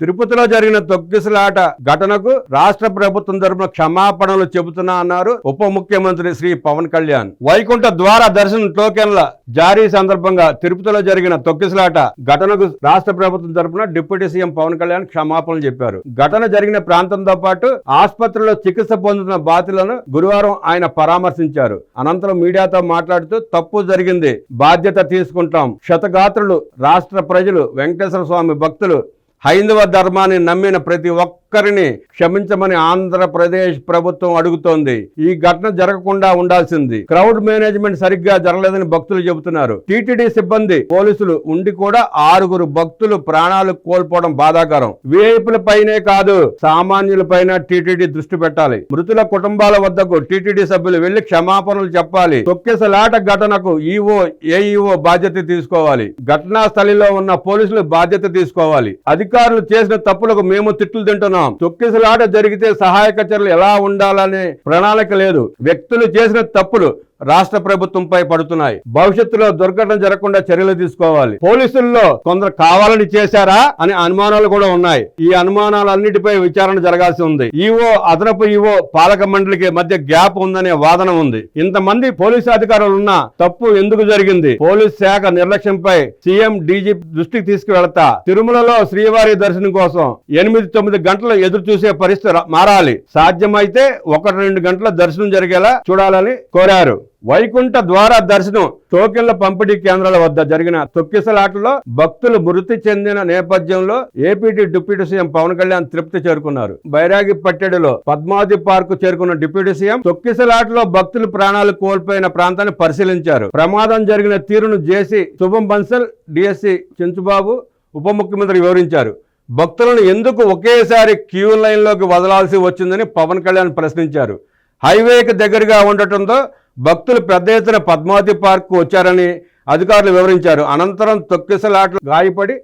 తిరుపతిలో జరిగిన తొక్కిసలాట ఘటనకు రాష్ట్ర ప్రభుత్వం తరపున క్షమాపణలు చెబుతున్నా అన్నారు ఉప ముఖ్యమంత్రి శ్రీ పవన్ కళ్యాణ్. వైకుంఠ ద్వార దర్శనం టోకెన్ల జారీ సందర్భంగా తిరుపతిలో జరిగిన తొక్కిసలాట ఘటనకు రాష్ట్ర ప్రభుత్వం తరపున డిప్యూటీ సీఎం పవన్ కళ్యాణ్ క్షమాపణలు చెప్పారు. ఘటన జరిగిన ప్రాంతంతో పాటు ఆసుపత్రిలో చికిత్స పొందుతున్న బాధితులను గురువారం ఆయన పరామర్శించారు. అనంతరం మీడియాతో మాట్లాడుతూ తప్పు జరిగింది, బాధ్యత తీసుకుంటాం. క్షతగాత్రులు, రాష్ట్ర ప్రజలు, వెంకటేశ్వర స్వామి భక్తులు, హైందవ ధర్మాన్ని నమ్మిన ప్రతి ఒక్కరిని క్షమించమని ఆంధ్రప్రదేశ్ ప్రభుత్వం అడుగుతోంది. ఈ ఘటన జరగకుండా ఉండాల్సింది. క్రౌడ్ మేనేజ్మెంట్ సరిగ్గా జరగలేదని భక్తులు చెబుతున్నారు. టీటీడీ సిబ్బంది, పోలీసులు ఉండి కూడా 6 భక్తులు ప్రాణాలు కోల్పోవడం బాధాకరం. విఐపీల పైనే కాదు, సామాన్యులపైన టీటీడీ దృష్టి పెట్టాలి. మృతుల కుటుంబాల వద్దకు టీటీడీ సభ్యులు వెళ్లి క్షమాపణలు చెప్పాలి. తొక్కిసలాట ఘటనకు ఈవో, ఏఈఓ బాధ్యత తీసుకోవాలి. ఘటనా స్థలిలో ఉన్న పోలీసులు బాధ్యత తీసుకోవాలి. అధికారులు చేసిన తప్పులకు మేము తిట్లు తింటున్నాం. తొక్కిసలాట జరిగితే సహాయక చర్యలు ఎలా ఉండాలనే ప్రణాళిక లేదు. వ్యక్తులు చేసిన తప్పులు రాష్ట్ర ప్రభుత్వంపై పడుతున్నాయి. భవిష్యత్తులో దుర్ఘటన జరగకుండా చర్యలు తీసుకోవాలి. పోలీసుల్లో కొందరు కావాలని చేశారా అనే అనుమానాలు కూడా ఉన్నాయి. ఈ అనుమానాలన్నిటిపై విచారణ జరగాల్సి ఉంది. ఈవో, అదనపు ఈవో, పాలక మండలికి మధ్య గ్యాప్ ఉందనే వాదన ఉంది. ఇంతమంది పోలీసు అధికారులు ఉన్నా తప్పు ఎందుకు జరిగింది? పోలీస్ శాఖ నిర్లక్ష్యంపై సీఎం, డీజీపీ దృష్టికి తీసుకువెళతా. తిరుమలలో శ్రీవారి దర్శనం కోసం 8-9 గంటలు ఎదురు చూసే పరిస్థితి మారాలి. సాధ్యమైతే 1-2 గంటల దర్శనం జరిగేలా చూడాలని కోరారు. వైకుంఠ ద్వార దర్శనం టోకెన్ల పంపిణీ కేంద్రాల వద్ద జరిగిన తొక్కిసలాటలో భక్తులు మృతి చెందిన నేపథ్యంలో AP deputy CM Pawan Kalyan Tirupati చేరుకున్నారు. బైరాగి పట్టెడులో పద్మావతి పార్క్ చేరుకున్న డిప్యూటీ సీఎం తొక్కిసలాటలో భక్తులు ప్రాణాలు కోల్పోయిన ప్రాంతాన్ని పరిశీలించారు. ప్రమాదం జరిగిన తీరును జేసీ శుభం బన్సల్, డిఎస్సీ చెంచుబాబు, ఉప ముఖ్యమంత్రి వివరించారు. భక్తులను ఎందుకు ఒకేసారి క్యూ లైన్లోకి వదలాల్సి వచ్చిందని పవన్ కళ్యాణ్ ప్రశ్నించారు. హైవేకి దగ్గరగా ఉండటంతో భక్తులు పెద్ద ఎత్తున పద్మావతి పార్క్ వచ్చారని అధికారులు వివరించారు. అనంతరం తొక్కిసలాటలో గాయపడి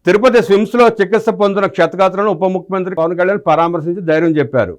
తిరుపతి స్విమ్స్లో చికిత్స పొందిన క్షతగాత్రులను ఉప ముఖ్యమంత్రి పవన్ కళ్యాణ్ పరామర్శించి ధైర్యం చెప్పారు.